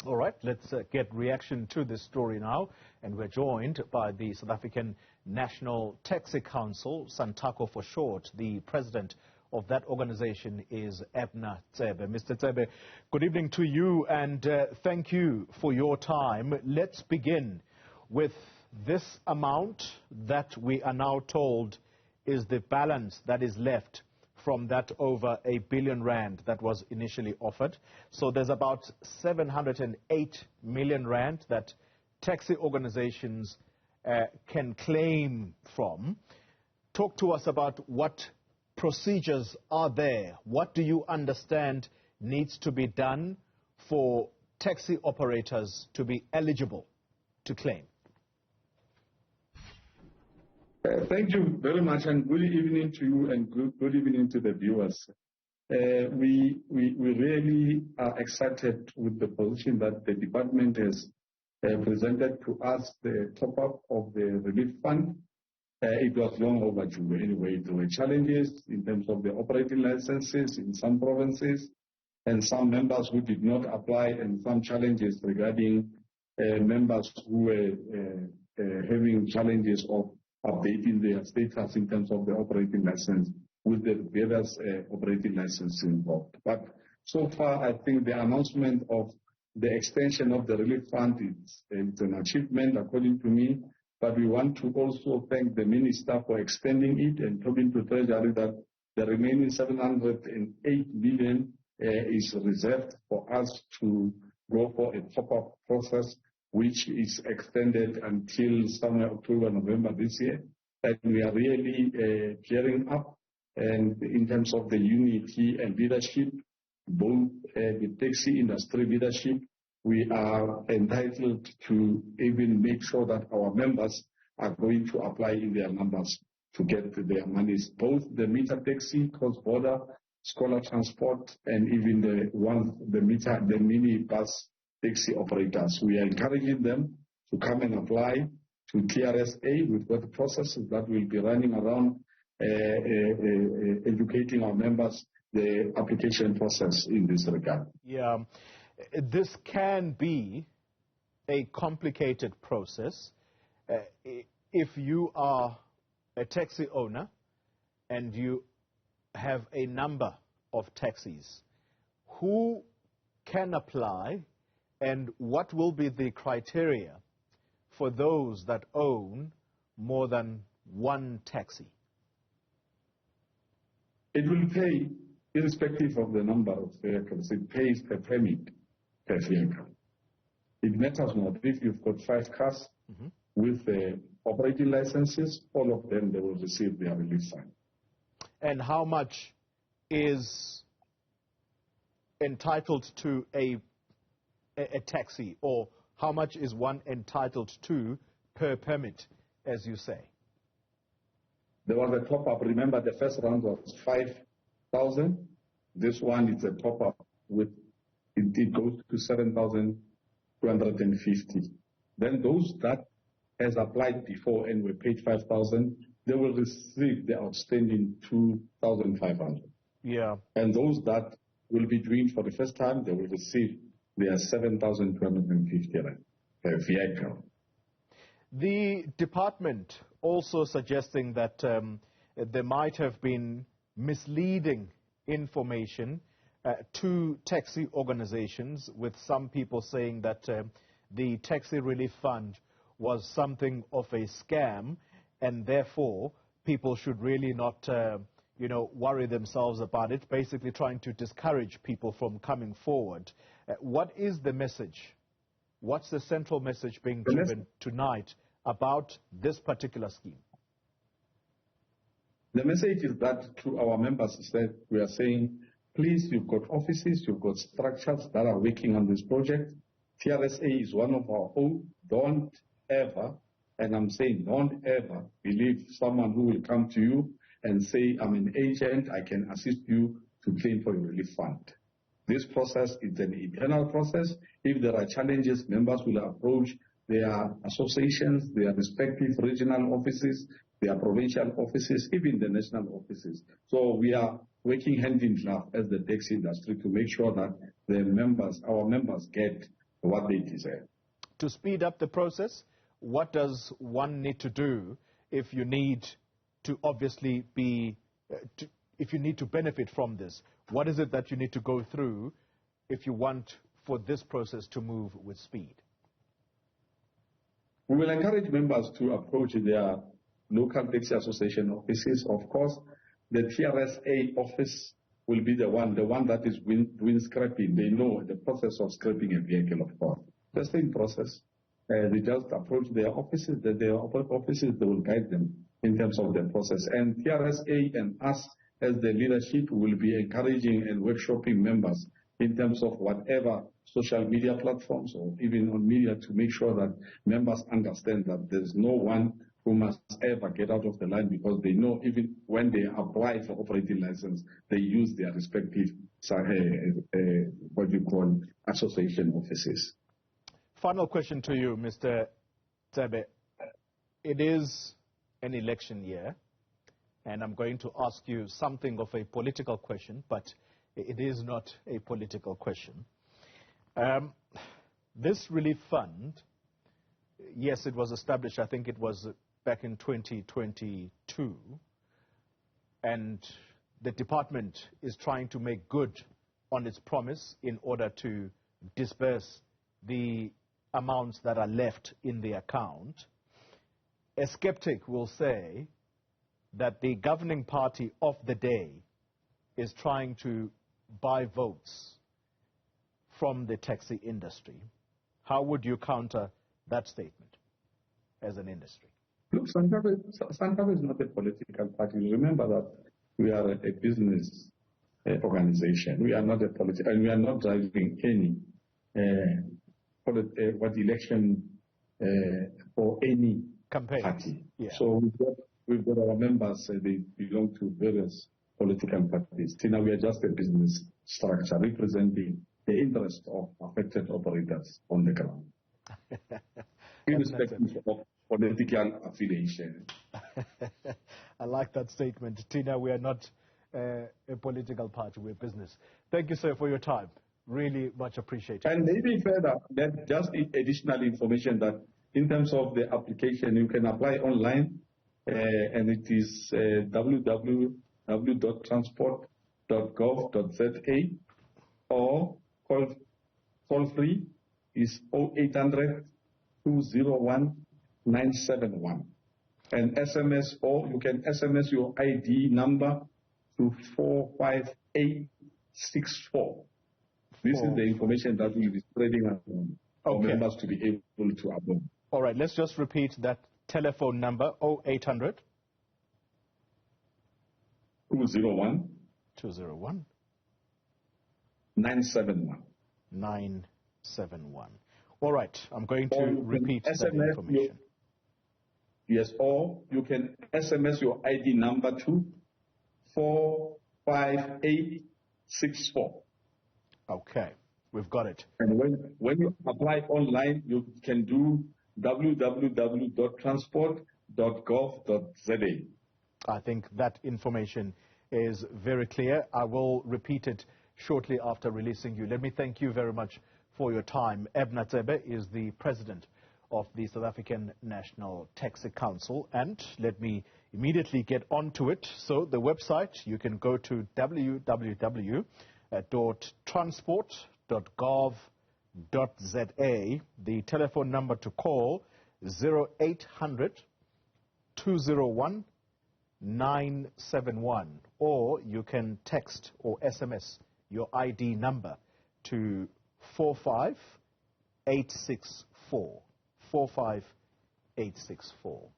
All right, let's get reaction to this story now. And we're joined by the South African National Taxi Council, Santaco for short. The president of that organization is Abner Tsebe. Mr. Tsebe, good evening to you and thank you for your time. Let's begin with this amount that we are now told is the balance that is left from that over R1 billion that was initially offered. So there's about 708 million rand that taxi organizations can claim from. Talk to us about what procedures are there. What do you understand needs to be done for taxi operators to be eligible to claim? Thank you very much, and good evening to you, and good evening to the viewers. We really are excited with the position that the department has presented to us, the top-up of the relief fund. It was long overdue anyway. There were challenges in terms of the operating licenses in some provinces, and some members who did not apply, and some challenges regarding members who were having challenges of updating their status in terms of the operating license with the various operating licenses involved. But so far, I think the announcement of the extension of the relief fund is an achievement, according to me. But we want to also thank the minister for extending it and talking to Treasury that the remaining 708 million is reserved for us to go for a top-up process, which is extended until somewhere October, November this year. And we are really gearing up, and in terms of the unity and leadership, both the taxi industry leadership, we are entitled to even make sure that our members are going to apply in their numbers to get their monies, both the meter taxi, cross-border, scholar transport, and even the mini bus taxi operators. We are encouraging them to come and apply to TRSA. We've got processes that will be running around educating our members the application process in this regard. Yeah, this can be a complicated process. If you are a taxi owner and you have a number of taxis, who can apply and what will be the criteria for those that own more than one taxi? It will pay irrespective of the number of vehicles. It pays per permit per vehicle. It matters not if you've got 5 cars with operating licenses, all of them, they will receive their relief fund. And how much is entitled to a taxi, or how much is one entitled to per permit, as you say? There was a top-up. Remember, the first round was 5,000. This one is a top-up with, it goes to 7,250. Then those that has applied before and were paid 5,000, they will receive the outstanding 2,500. Yeah. And those that will be doing for the first time, they will receive their 7,250 per vehicle. The department also suggesting that there might have been misleading information to taxi organizations, with some people saying that the taxi relief fund was something of a scam, and therefore people should really not worry themselves about it, basically trying to discourage people from coming forward. What is the message? What's the central message being given tonight about this particular scheme? The message is that to our members is that we are saying, please, you've got offices, you've got structures that are working on this project. TRSA is one of our own. Don't ever, and I'm saying don't ever, believe someone who will come to you and say, I'm an agent, I can assist you to claim for your relief fund. This process is an internal process. If there are challenges, members will approach their associations, their respective regional offices, their provincial offices, even the national offices. So we are working hand in glove as the taxi industry to make sure that the members, our members, get what they deserve. To speed up the process, what does one need to do if you need to obviously be, if you need to benefit from this? What is it that you need to go through if you want for this process to move with speed? We will encourage members to approach their local taxi association offices. Of course, the TRSA office will be the one that is doing scrapping. They know the process of scrapping a vehicle, of course. The same process. They just approach their offices. They will guide them in terms of the process. And TRSA and us as the leadership will be encouraging and workshopping members in terms of whatever social media platforms or even on media to make sure that members understand that there's no one who must ever get out of the line, because they know even when they apply for operating license, they use their respective association offices. Final question to you, Mr. Tsebe. It is an election year, and I'm going to ask you something of a political question, but it is not a political question. This relief fund, yes, it was established, I think it was back in 2022, and the department is trying to make good on its promise in order to disburse the amounts that are left in the account. A skeptic will say that the governing party of the day is trying to buy votes from the taxi industry. How would you counter that statement as an industry? Look, Santaco is not a political party. Remember that we are a business organization. We are not a political, and we are not driving any election for any campaign party. Yeah. So we've got our members, they belong to various political parties. Now we are just a business structure representing the interest of affected operators on the ground, irrespective of political affiliation. I like that statement. Tina, we are not a political party, we're business. Thank you, sir, for your time. Really much appreciated. And maybe further, that just additional information that in terms of the application, you can apply online, and it is www.transport.gov.za, or call free is 0800 201 971. And SMS, or you can SMS your ID number to 45864. This is the information that we will be spreading for members to be able to upload. All right, let's just repeat that telephone number, 0800 201 971. 971. All right, I'm going to repeat that information. Yes, or you can SMS your ID number to 45864. Okay, we've got it. And when you apply online, you can do www.transport.gov.za. I think that information is very clear. I will repeat it shortly after releasing you. Let me thank you very much for your time. Abner Tsebe is the president of the South African National Taxi Council, and let me immediately get onto it. So the website, you can go to www.transport.gov.za. The telephone number to call, 0800 201 971, or you can text or SMS your ID number to 45864. 45864.